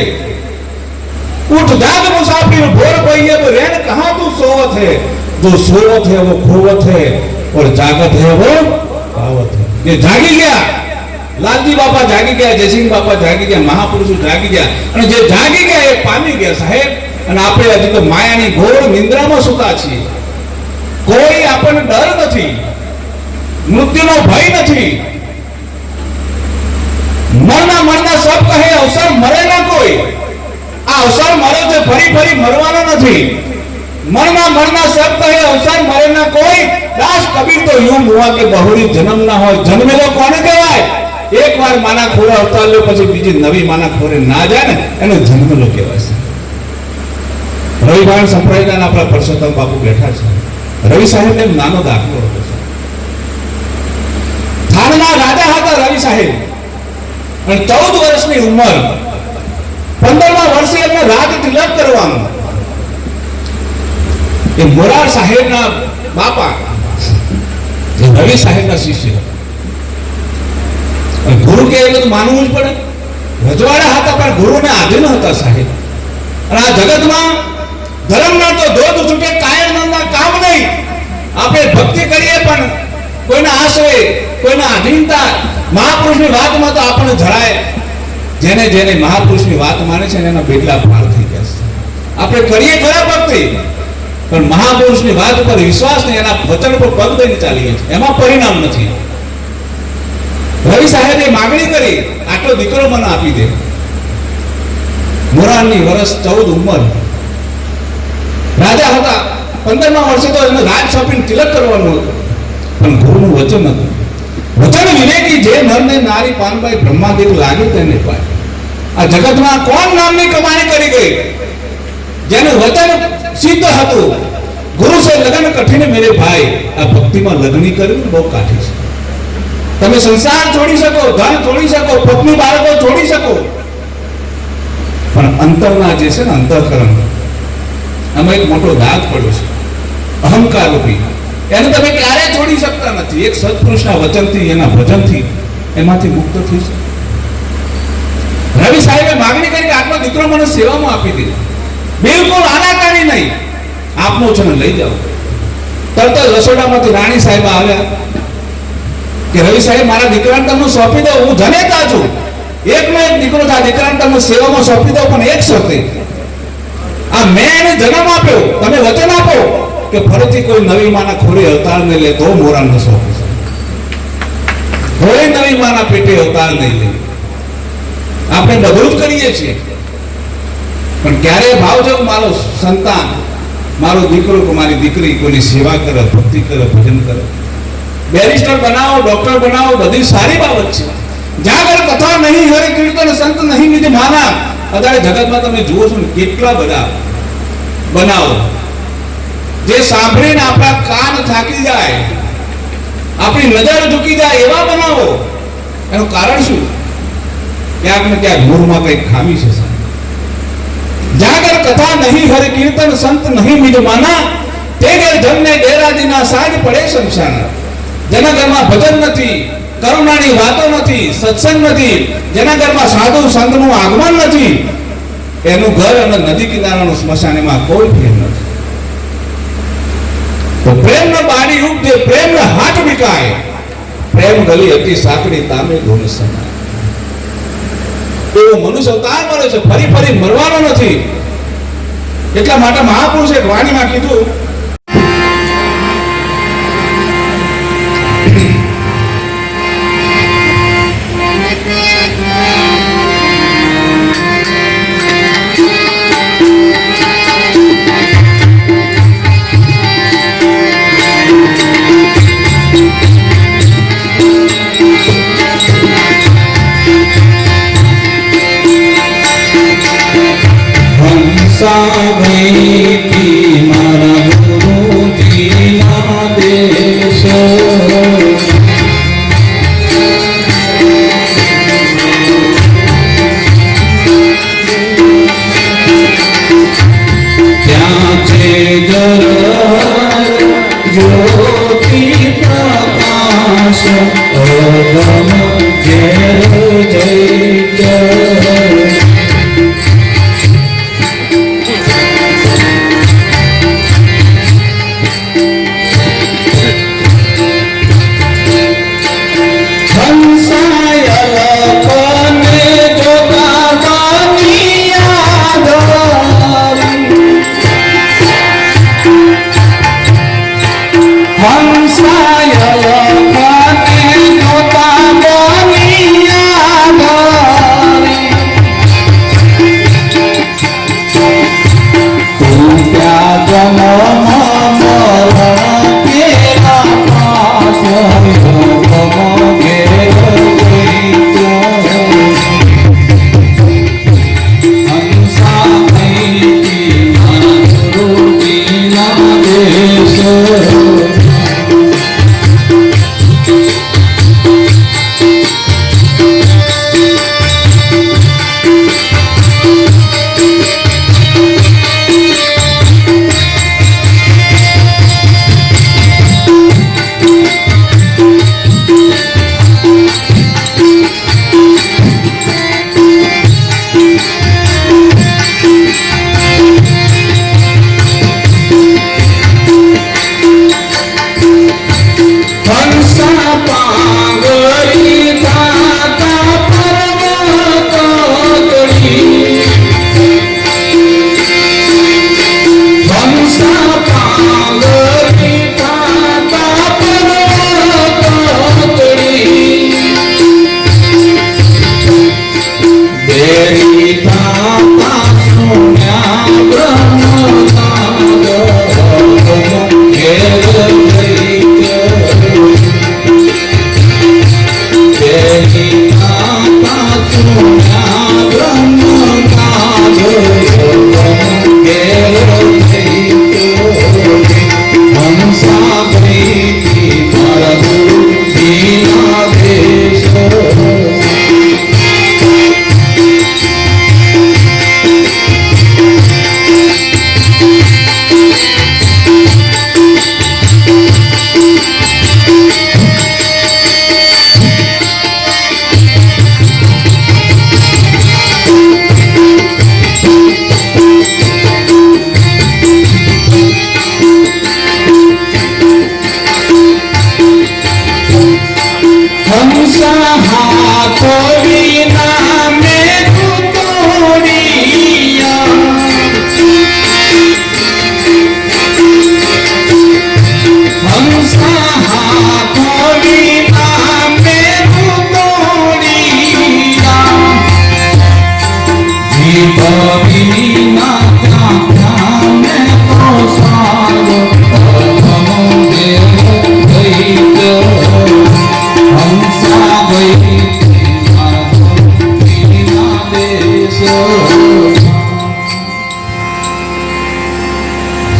उठ जाग मुसाफिर भोर भई अब रैन कहां तू सोवत है. जो सोवत है वो खोवत है और जागत है वो पावत है. ये जागी गया, लालजी बापा जागी गया, जयसिंह बापा जागी गया, महापुरुषो जागी गया અને જે જાગી ગયા એ પામી ગયા સાહેબ. અને આપણે હજી તો માયાની ઘોર નિંદ્રામાં સૂતા છીએ. કોઈ આપણને ડર નથી, મૃત્યુનો ભય નથી. મરના સબ કહે અવસર મરે ના કોઈ. આ અવસર મરે છે, ફરી ફરી મરવાનો નથી. મરના સબ કહે અવસર મરે ના કોઈ. દાસ કબીર તો यूं हुआ કે બહુરી જન્મ ના હોય. જન્મેલો કોને કહેવાય? એકવાર માના ખોરે અવતાર લ્યો પછી બીજી નવી માના ખોરે ના જાય ને એનો જન્મેલો કહેવાય છે. રવિભાણ સંપ્રદાયના આપણા પરસોત્તમ બાપુ બેઠા છે. રવિ સાહેબ ને નાનો દાખલો હતો. થાનના રાજા હતા રવિ સાહેબ અને 14 વર્ષની ઉંમર. 15મા વર્ષે એમને રાજ તિલક કરવાનું. એ મોરાર સાહેબના બાપા જે રવિ સાહેબના શિષ્ય અને ગુરુ કે એટલે તો માનવું જ પડે. રજવાડા હતા પણ ગુરુને આધીન હતા સાહેબ. અને આ જગતમાં ધર્મના તો ધોધ છૂટે કાયરના કામ નહીં. આપણે ભક્તિ કરીએ પણ કોઈના આશ્રય, કોઈના આધીનતા, મહાપુરુષની વાતમાં તો આપણને જણાય. જેને જેને મહાપુરુષની વાત માને છે એના બેટલા પાર થઈ ગયા છે. આપણે કરીએ ખરા ભક્તિ પણ મહાપુરુષની વાત ઉપર વિશ્વાસ નહીં, એના વચન પર પગ દઈને ચાલીએ છીએ, એમાં પરિણામ નથી. રવિ સાહેબે માગણી કરી આટલો દીકરો મને આપી દે. મોરારની વર્ષ 14 ઉંમર. રાજા હતા. 15મા વર્ષે તો એને રાજ સોંપીને તિલક કરવાનું હતું પણ ગુરુનું વચન હતું. વચન વિવેકી જે નરને નારી પાનભાઈ બ્રહ્માદેવ લાગે તેને પાય. આ જગતમાં કોણ નામની કમાણી કરી ગઈ? જેનું વચન સિદ્ધ હતું. ગુરુ સે લગન કઠિન મેરે ભાઈ. આ ભક્તિમાં લગ્ની કરવી બહુ કાઠી છે. તમે સંસાર છોડી શકો, ધન છોડી શકો, પત્ની બાળકો છોડી શકો પણ અંતરના જે છે ને અંતઃકરણ આમાં એક મોટો દાગ પડ્યો છે, અહંકાર રૂપી. એને તમે ક્યારેય છોડી શકતા નથી. એક સત્પુરુષના વચનથી, એના ભજનથી એમાંથી મુક્ત થઈ છે. રવિ સાહેબે માગણી કરી કે આટલો દીકરો મને સેવામાં આપી દે. બિલકુલ આનાકાની નહીં, આપનો છે ને લઈ જાઓ. તરત જ રસોડામાંથી રાણી સાહેબ આવ્યા કે રવિ સાહેબ મારા દીકરાને તમને સોંપી દો. હું જનેતા છું, એકનો એક દીકરો છે. આ દીકરાને તમને સેવામાં સોંપી દો પણ એક શરતે, આ મેં એને જન્મ આપ્યો, તમે વચન આપો કે ફરીથી કોઈ નવી માના ખોરે અવતારને લે તો મોરાને સોંપીશ. કોઈ નવી માના પેટે અવતાર નહીં લે. આપણે બધું જ કરીએ છીએ પણ ક્યારે ભાવ છે મારો સંતાન, મારો દીકરો કે મારી દીકરી કોઈની સેવા કરે, ભક્તિ કરે, ભજન કરે. બેરિસ્ટર બનાવો, ડોક્ટર બનાવો, બધી સારી બાબત છે. જાગર કથા નહીં, હરે કીર્તન સંત નહીં વિધિ માના. અત્યારે જગતમાં તમે જુઓ છો ને કેટલા બધા બનાવો જે સાંભળીને આપણા કાન થાકી જાય, આપણી નજર ઝૂકી જાય એવા બનાવો. એનું કારણ શું? ક્યાંક ને ક્યાંક ગુરુમાં કઈક ખામી છે. જાગર કથા નહીં, હરે કીર્તન સંત નહીં વિધિ માના. તે ઘેર જમને ડેરાદીના સાંજ પડે શમશાના. જેના ઘરમાં ભજન નથી, કરુણાની વાતો નથી, સત્સંગ નથી, જેના ઘરમાં સાધુ સંતનું આગમન નથી, એનું ઘર અને નદી કિનારાનું સ્મશાન એમાં કોઈ ફેર નથી. તો પ્રેમનો બાણી ઉપજે, પ્રેમનો હાથ વિકાય. પ્રેમ ગલી હતી સાંકડી તામે ધોની સમાય. એવો મનુષ્ય અવતાર મળે છે, ફરી ફરી મરવાનો નથી. એટલા માટે મહાપુરુષે વાણીમાં કીધું सावई की मारा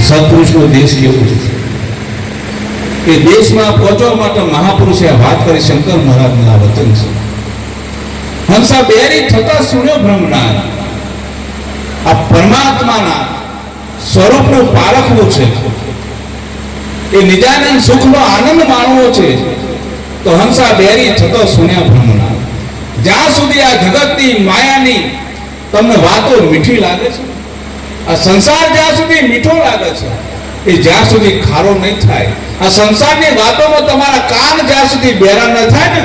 સત્પુરુષનો દેશ કેવો છે એ દેશમાં પહોંચવા માટે મહાપુરુષે વાત કરી શંકર મહારાજના વચન છે. હંસા બેરી થતા સુણ્યો બ્રહ્મનાદ. આ પરમાત્માના સ્વરૂપનું પારખવું છે, એ નિજાનંદ સુખનો આનંદ માણવો છે, તો હંસા બેરી થતો સુણ્યા બ્રહ્મનાદ. જ્યાં સુધી આ જગતની માયાની તમને વાતો મીઠી લાગે છે, આ સંસાર જ્યાં સુધી મીઠો લાગે છે, એ જ્યાં સુધી ખારો નહીં થાય, આ સંસારની વાતોમાં તમારા કાન જ્યાં સુધી બેરા ન થાય ને,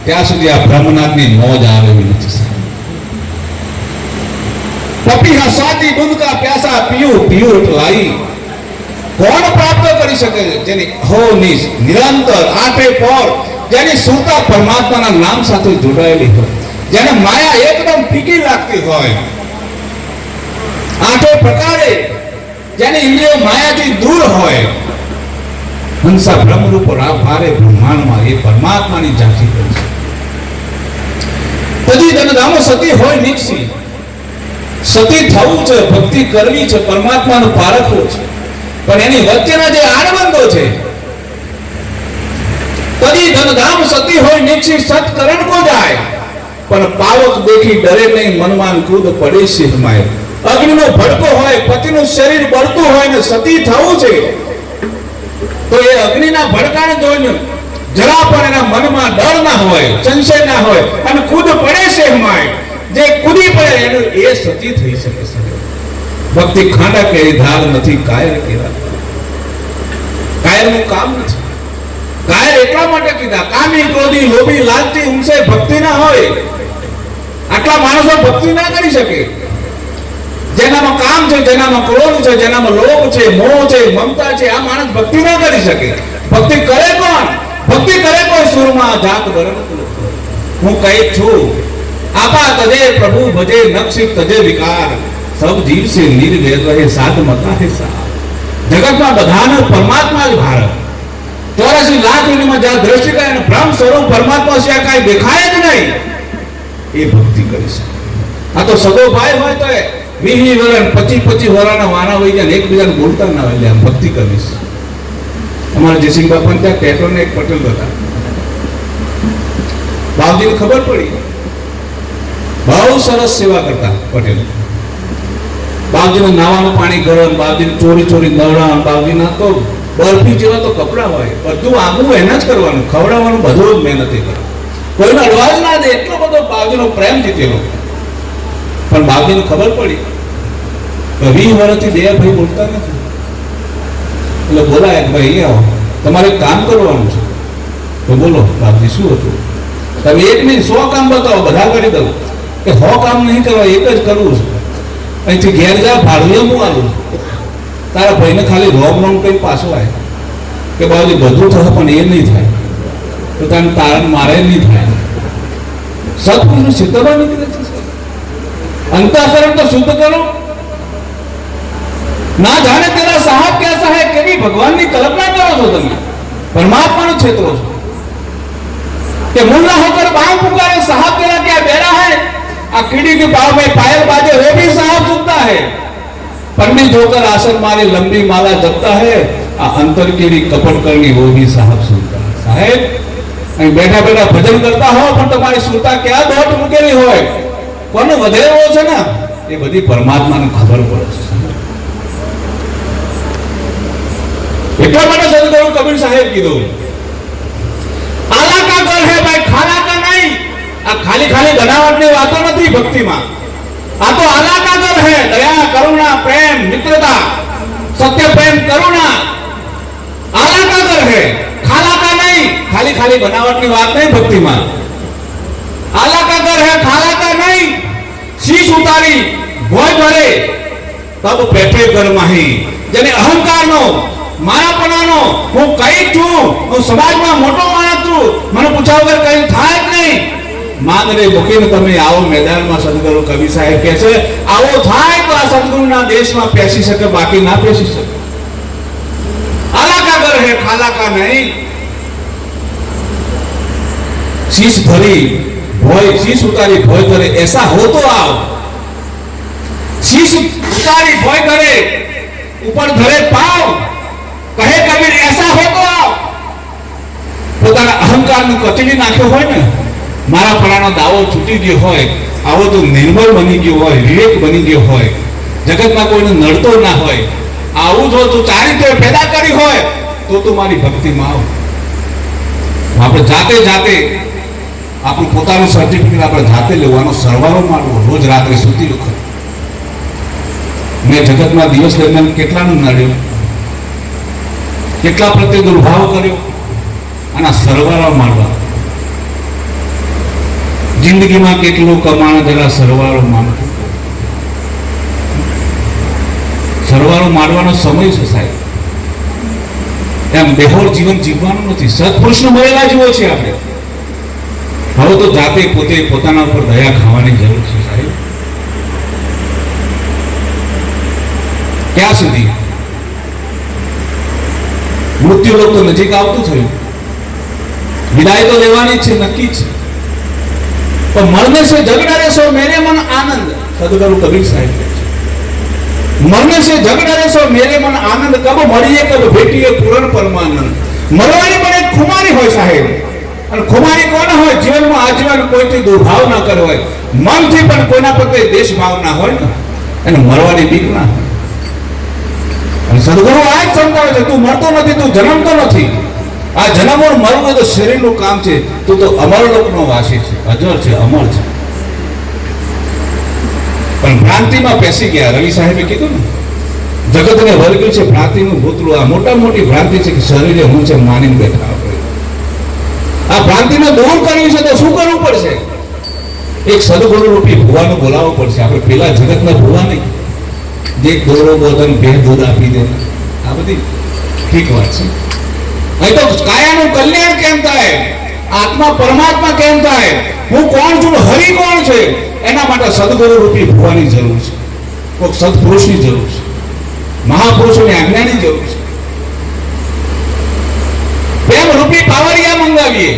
ત્યાં સુધી આ બ્રહ્મનાથની મોજ આવે એવી નથી. પપી હસાતી દૂધ કા પ્યાસા પીયું પીયું લાઈ. કોણ પ્રાપ્ત કરી શકે છે? જેની હો નિશ નિરંતર આઠે પોર, જેની સુરતા પરમાત્માના નામ સાથે જોડાયેલી હોય, જેને માયા એકદમ ફીકી લાગતી હોય, આઠે પ્રકારે જેની ઇન્દ્રિયો માયાથી દૂર હોય, હંસા બ્રહ્મરૂપ ભારે બ્રહ્માંડમાં એ પરમાત્માની ઝાંખી કરે છે. પછી ધનધામો સતી હોય નીકસી. સતી થવું છે, ભક્તિ કરવી છે, પરમાત્માનું પારખવું છે, પણ એની વચ્ચેના જે આડબંધો છે, તદી ધનધામ સતી હોય નીકસી સત્કરણ કો જાય, પણ પાવક દેખી ડરે નહીં મનમાન કૂદ પડે સિંહમાય. અગ્નિનો ભડકો હોય, પતિનું શરીર બળતું હોય ને સતી થવું છે, તો એ અગ્નિના ભડકાને જોઈને જરા પણ એના મનમાં ડર ના હોય, સંશય ના હોય અને ખુદ પડે છે એમાં જે કૂદી પડે એનું એ સતી થઈ શકે છે. ભક્તિ ખાંડા કેરી ધાર નથી કાયર કેવા. કાયરનું કામ નથી. કાયર એટલા માટે કીધા કામી ક્રોધી લોભી લાલચી ઊંચે ભક્તિ ના હોય. આટલા માણસો ભક્તિ ના કરી શકે. જેનામાં કામ છે, જેનામાં ક્રોધ છે, જેનામાં લોભ છે, મોહ છે, મમતા છે, આ માણસ ભક્તિ ના કરી શકે. ભક્તિ કરે કોણ? ભક્તિ કરે કોઈ સુરમાં જાત વરણ. હું કહી છું આપા તજે પ્રભુ ભજે નક્ષિત તજે વિકાર સબ જીવ સે નિર્વેદ રહે સાધ મતા હે સા. જગતમાં બધાનો પરમાત્મા જ ભારત 84 લાખ યુનિમાં જ્યાં દ્રષ્ટિ કરે અને બ્રહ્મ સ્વરૂપ પરમાત્મા સિવાય કાંઈ દેખાય જ નહીં. એ ભક્તિ કરી શકે. આ તો સગો ભાઈ હોય તો 20 વર્ષ 25 વર્ષના વાના હોય જાય એકબીજાને બોલતા ના હોય. એટલે ભક્તિ કરીશ. અમારા જયસિંહ બાપા ત્યાં ટેટોને એક પટેલ હતા. બાપજીને ખબર પડી. બહુ સરસ સેવા કરતા પટેલ. બાપજીને નાવાનું પાણી ગરમ, બાપજીને ચોરી નવડાવવાનું, બાપજીના તો બરફી જેવા તો કપડા હોય, બધું આગવું એના જ કરવાનું, ખવડાવવાનું બધું જ મહેનતે કરે. કોઈનો અડવાજ ના દે, એટલો બધો બાપજીનો પ્રેમ જીતેલો. પણ બાપજીને ખબર પડી 20 વર્ષથી દયાભાઈ બોલતા નથી. એટલે બોલાય કે ભાઈ અહીંયા આવો, તમારે કામ કરવાનું છે. તો બોલો બાપજી શું હતું? તમે એક નહીં 100 કામ બતાવો, બધા કરી દઉં. કે 100 કામ નહીં કરવા, એક જ કરવું છે. અહીંથી ઘેર જા, ભાડું હું આલું. તારા ભાઈને ખાલી રોમ કઈ પાછો આવે કે બાબજી બધું થશે પણ એ નહીં થાય તો તને તારણ મારે નહીં થાય. સત્પુરુષનું સિદ્ધવા નીકળે છે. અંતઃકરણ તો શુદ્ધ કરો. ના જાણે તેરા સાહેબ કેસા હે, કેવી ભગવાનની કલ્પના કરો છો તમે, પરમાત્માનું છેતરો છો. કે मुल्ला होकर बाप पुकारे साहब तेरा क्या बेरा है, आ कीड़ी के पाँव में पायल बाजे वो भी साहब सुनता है, पंडित होकर आसन मारे लंबी माला जपता है, आ अंतर कीड़ी कपट करनी वो भी साहब सुनता है. साहेब અહીં બેઠા બેઠા ભજન કરતા હો પણ તમારી સુરતા ક્યાં દોટ મૂકેલી હોય, કોને વધેરો છે ને એ બધી પરમાત્માને ખબર પડે છે. એટલા માટે સદગુરુ કબીર સાહેબ કીધું આલા કા ઘર હે ભાઈ, ખાલા કા નહીં. આ ખાલી ખાલી બનાવટની વાતો નથી ભક્તિમાં. આ તો આલા કા ઘર હે. દયા, કરુણા, પ્રેમ, મિત્રતા, સત્ય, પ્રેમ, કરુણા આલા કા ઘર હે, ખાલા કા નહીં. ખાલી ખાલી બનાવટની વાત નહીં ભક્તિમાં. આલા કા ઘર હે, ખાલા કા નહીં. શીશ ઉતારી ભોય ભરે તબ પેઠે ઘર માહી. જેને અહંકારનો, મારાપણાનો, હું કઈ છું, હું સમાજમાં મોટો માણસ છું, મને પૂછ્યા વગર કઈ થાય જ નહીં, માંગને મૂકીને તમે આવો મેદાનમાં. સદગુરુ કવિ સાહેબ કહે છે આવો થાય તો આ સદગુરુના દેશમાં પેસી શકે, બાકી ના પેસી શકે. આલા કા ઘર હે, ખાલા કા નહીં. शीश भरी भोय, शीश उतारी भोय करे, ऐसा हो तो आओ. शीश उतारी भोय करे, ऊपर धरे पाव, कहे कबीर ऐसा हो तो आओ. પોતાના અહંકારનું કચડી નાખ્યો હોય ને, મારા પરાનો દાવો છૂટી ગયો હોય, આવો તો નિર્મળ બની ગયો હોય, વિવેક બની ગયો હોય, જગતમાં કોઈને નડતો ના હોય, આવું જો તું ચારિત્ર્ય પેદા કરી હોય તો તું મારી ભક્તિમાં આવ. આપણે જાતે આપણું પોતાનું સર્ટિફિકેટ આપણે જાતે લેવાનો, સરવાળો મારવો રોજ રાત્રે સૂતી વખત. મેં જગતમાં દિવસ દરમિયાન કેટલાનું નડ્યો, કેટલા પ્રત્યે દુર્ભાવ કર્યો, આના સરવાળા મારવા. જિંદગીમાં કેટલું કમાણ, જરા સરવાળો મારવો. સરવાળો મારવાનો સમય છે સાહેબ. એમ બેહોર જીવન જીવવાનું નથી. સત્પુરુષનું મળેલા જીવો છે આપણે. હવે તો જાતે પોતે પોતાના ઉપર દયા ખાવાની જરૂર છે સાહેબ. ક્યાં સુધી? મૃત્યુ લોક તો નજીક આવતું થયું, વિદાય તો લેવાની છે, નક્કી છે. પણ મરને સે ઝગડા રેસો મેરે મન આનંદ. સદગુરુ કબીર સાહેબ કહે છે મરને સે ઝગડા રેસો મેરે મન આનંદ, કબ મળીએ કબ ભેટીએ પૂરણ પરમાનંદ. મરવાની પણ એક ખુમારી હોય સાહેબ. અને ખુમારી કોણ હોય? જીવનમાં આજીવન કોઈથી દુર્ભાવ ના કરવો હોય, મનથી પણ કોઈના પ્રત્યે દેશભાવ ના હોય ને, એને મરવાની બીક ના હોય. અને સદગુરુ આ જ સમજાવે છે તું મરતો નથી, તું જન્મતો નથી. આ જન્મોર મરવું તો શરીરનું કામ છે, તો અમરલોકનો વાસી છે, અજર છે, અમર છે. પણ ભ્રાંતિમાં પેસી ગયા. રવિ સાહેબે કીધું ને, જગતને વર્ગ્યું છે ભ્રાંતિનું ભૂતળું. આ મોટા મોટી ભ્રાંતિ છે કે શરીરે હું છે માનીને બેઠા આપણે. આ ભ્રાંતિને દૂર કરવી છે તો શું કરવું પડશે? એક સદગુરુ રૂપી ભુવાનો બોલાવવો પડશે. આપણે પેલા જગતના ભુવા નહીં, જે દોરો બોધન બે દૂધ આપી દે. આ બધી ઠીક વાત છે. અહીં તો કાયાનું કલ્યાણ કેમ થાય, આત્મા પરમાત્મા કેમ થાય, હું કોણ છું, હરિ કોણ છે, એના માટે સદગુરુ રૂપી ભુવાની જરૂર છે. કોઈક સદપુરુષની જરૂર છે, મહાપુરુષોની આજ્ઞાની જરૂર છે. પ્રેમ રૂપી પાવડિયા મંગાવીએ.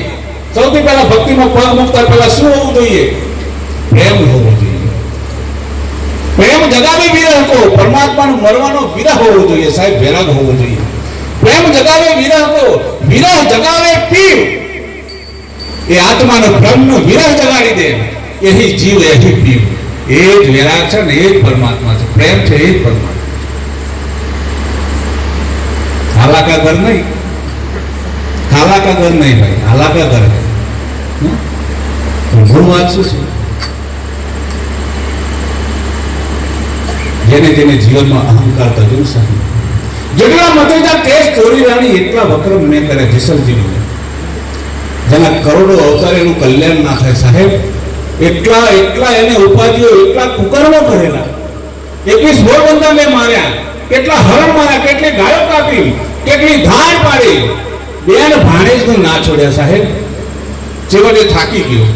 સૌથી પહેલા ભક્તિમાં પગ મૂકતા પહેલા શું હોવું જોઈએ? પ્રેમ હોવો જોઈએ. પ્રેમ જગાવે વિરહ કો, પરમાત્માનું મરવાનો વિરહ હોવો જોઈએ સાહેબ, વૈરાગ હોવો જોઈએ. પ્રેમ જગાવે વિરહ કો, વિરહ જગાવે પીર. એ આત્માનો બ્રહ્મનો વિરહ જગાડી દે, એહી જીવ એહી પીર. એ જ વૈરાગ છે ને, એ જ પરમાત્મા છે. પ્રેમ છે એ જ પરમાત્મા. હાલાકા ઘર નહીં, હાલાકા ઘર નહીં ભાઈ, હાલાકા ઘર. મૂળ વાત શું છે? જેને જેને જીવનમાં અહંકાર કર્યો સાહેબ, જેટલા મતેજા કેસ ચોરી રાણી એટલા વક્રમ મેં કરે જેસલજી. જેના કરોડો અવતાર એનું કલ્યાણ ના થાય સાહેબ, એટલા એટલા એને ઉપાધિઓ, એટલા કુકર્મો કરેલા. 21 બોરબંદા મેં માર્યા, કેટલા હરણ માર્યા, કેટલી ગાયો કાપી, કેટલી ધાડ પાડી. બેન ભાણેજને ના છોડ્યા સાહેબ. છેવટે થાકી ગયો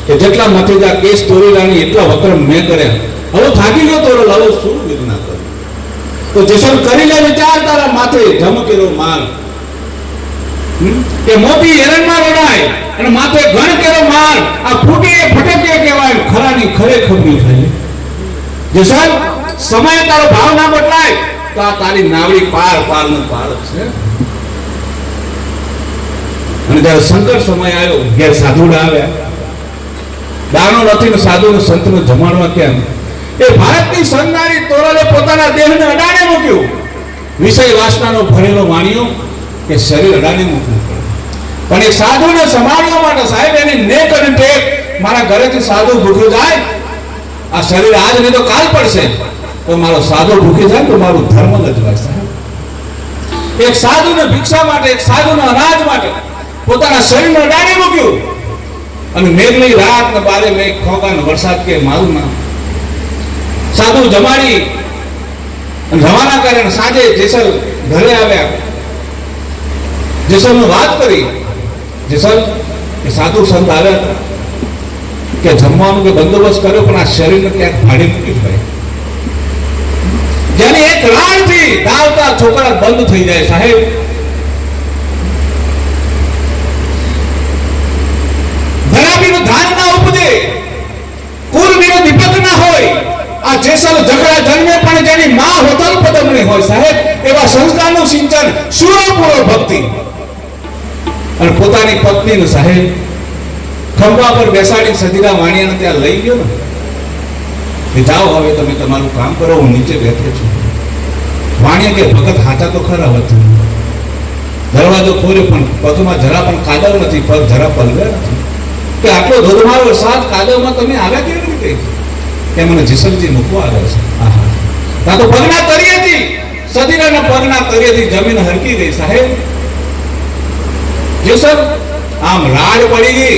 કે જેટલા મતેજા કેસ ચોરી રાણી એટલા વક્રમ મેં કર્યા. હવે થાકી ગયો તો લાવો શું વિઘ્ન કરું? તો જેસલ કરી લે વિચાર તારા માથે ધમકેરો માર. કે મોતી હેરણમાં રડાય અને માથે ઘણ કેરો માર. આ ફૂટી ફટકે કહેવાય, ખરાની ખરે ખબરી થાય. જેસલ સમય તારો ભાવ ના બદલાય તો આ તારી નાવડી પાર પાર નો પાર છે. અને જયારે સંકટ સમય આવ્યો, ઘેર સાધુડા આવ્યા. દાનો નથી ને સાધુ ને સંત ને જમાડવા કેમ? એ ભારતની સંનારી તોરલે પોતાના દેહને અડાણે મૂક્યું. વિષય વાસનાનો ભરેલો વાણિયો કે શરીર અડાણે મૂકવું પડે. પણ એ સાધુને સંભાળવા માટે સાહેબ એની નેક અને ટેક, મારા ઘરેથી સાધુ ભૂખ્યો જાય, આ શરીર આજ નહીં તો કાલ પડશે, તો મારો સાધુ ભૂખી જાય તો મારું ધર્મ ગજવાય સાહેબ. એક સાધુને ભિક્ષા માટે, એક સાધુને અનાજ માટે પોતાના શરીરને અડાણે મૂક્યું. અને મેઘની રાત ને બારે મેઘ ખોગા ને વરસાદ કે મારું નામ. સાધુ જમાડી અને રવાના કરે. સાંજે જેસલ ઘરે આવ્યા. જેસલને વાત કરી. જેસલ એ સાધુ સંત આવ્યા હતા કે જમવાનું કે બંદોબસ્ત કર્યો, પણ આ શરીરને ક્યાંક ફાડી મૂકી ભાઈ. જેને એક રાણથી ધાવતા છોકરા બંધ થઈ જાય સાહેબ. ધરાવીનું ધાન ના ઉપજે, કુળવીનો દીપક ના હોય. આ જેસલ ઝઘડા જન્મે પણ જેની માં હોતલ પદમણી હોય સાહેબ. એવા સંસ્કારનું સિંચન, સુરોપૂરો ભક્તિ. અને પોતાની પત્નીને સાહેબ ખંભા પર બેસાડી સદીના વાણિયાને ત્યાં લઈ ગયો ને. એ જાઓ હવે તમે તમારું કામ કરો, હું નીચે બેઠો છું. વાણિયા કે ભગત હાચા તો ખરા હતું. દરવાજો ખોલ્યો પણ પગમાં જરા પણ કાદવ નથી, પગ જરા પલવે નથી. કે આટલો ધોધમાર વરસાદ કાદવમાં તમે આવ્યા કેવી રીતે? કે મને જેસલજી મૂકવા આવ્યા છે. આહા, ત્યાં તો પગના તળિયેથી, સદીના પગના તળિયેથી જમીન હરકી ગઈ સાહેબ. જેસલ આમ રાડ પડી ગઈ.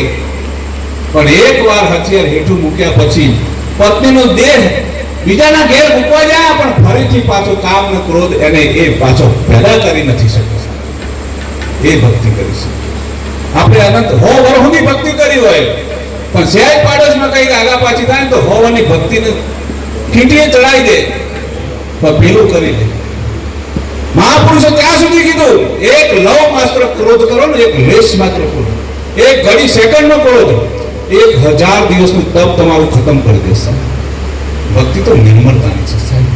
પણ એકવાર હથિયાર હેઠું મૂક્યા પછી પત્નીનો દેહ બીજાના ઘેર મૂકવા જાય, પણ ફરીથી પાછો કામ ને ક્રોધ એને એ પાછો પેદા કરી નથી શકતો. એ ભક્તિ કરી છે. આપણે અનંત હો વરહુની ભક્તિ કરી હોય, પણ સહેજ પાડોશમાં કઈ આગા પાછી થાય તો હોવાની ભક્તિને ખીટીએ ચડાવી દે, પણ પેલું કરી દે. મહાપુરુષો ત્યાં સુધી કીધું, એક લવ માત્ર ક્રોધ કરો ને, એક લેશ માત્ર ક્રોધ, એક ઘડી સેકન્ડ નો ક્રોધ 1000 દિવસનું તપ તમારું ખતમ કરી દેશે. ભક્તિ તો નિર્મળતાની છે સાહેબ.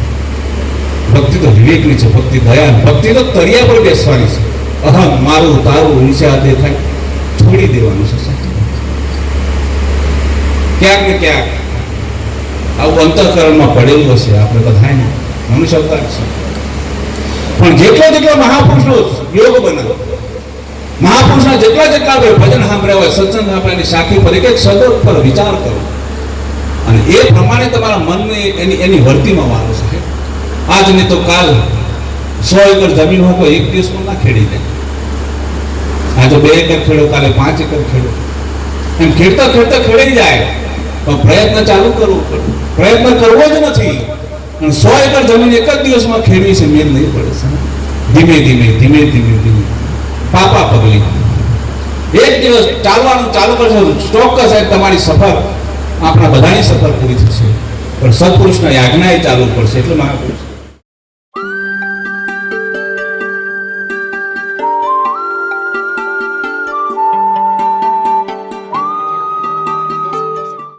ભક્તિ તો વિવેકની છે. ભક્તિ દયા, ભક્તિ તો તળિયા પર બેસવાની છે. અહમ મારું તારું ઊંચા દેખાય છોડી દેવાનું છે સાહેબ. ક્યાંક ને ક્યાંક આવું અંતઃકરણમાં પડેલું હશે આપણે બધાને, મનુષ્ય અવતાર છે. પણ જેટલો જેટલો મહાપુરુષનો યોગ બનાવે, મહાપુરુષના જેટલા જેટલા કોઈ ભજન સાંભળ્યા હોય, સત્સંગ સાંભળ્યાની સાખી પર એક એક શબ્દ પર વિચાર કરો અને એ પ્રમાણે તમારા મનને એની વર્તીમાં વાળો છે. આજ નહીં તો કાલ 100 એકર જમીન હોય તો એક દિવસમાં ના ખેડી દે. આજે 2 એકર ખેડો, કાલે 5 એકર ખેડો, એમ ખેડતા ખેડતા ખેડી જાય. પણ પ્રયત્ન ચાલુ કરવો પડે. પ્રયત્ન કરવો જ નથી અને 100 એકર જમીન એક જ દિવસમાં ખેડવી છે, મેળ નહીં પડે છે. ધીમે ધીમે ધીમે ધીમે ધીમે પાપા પગલી એક દિવસ ચાલવાનું ચાલુ કરશો, ચોક્કસ સાહેબ તમારી સફર, આપણા બધાની સફર પૂરી થશે. પણ સત્પુરુષના આજ્ઞાએ ચાલુ પડશે. એટલે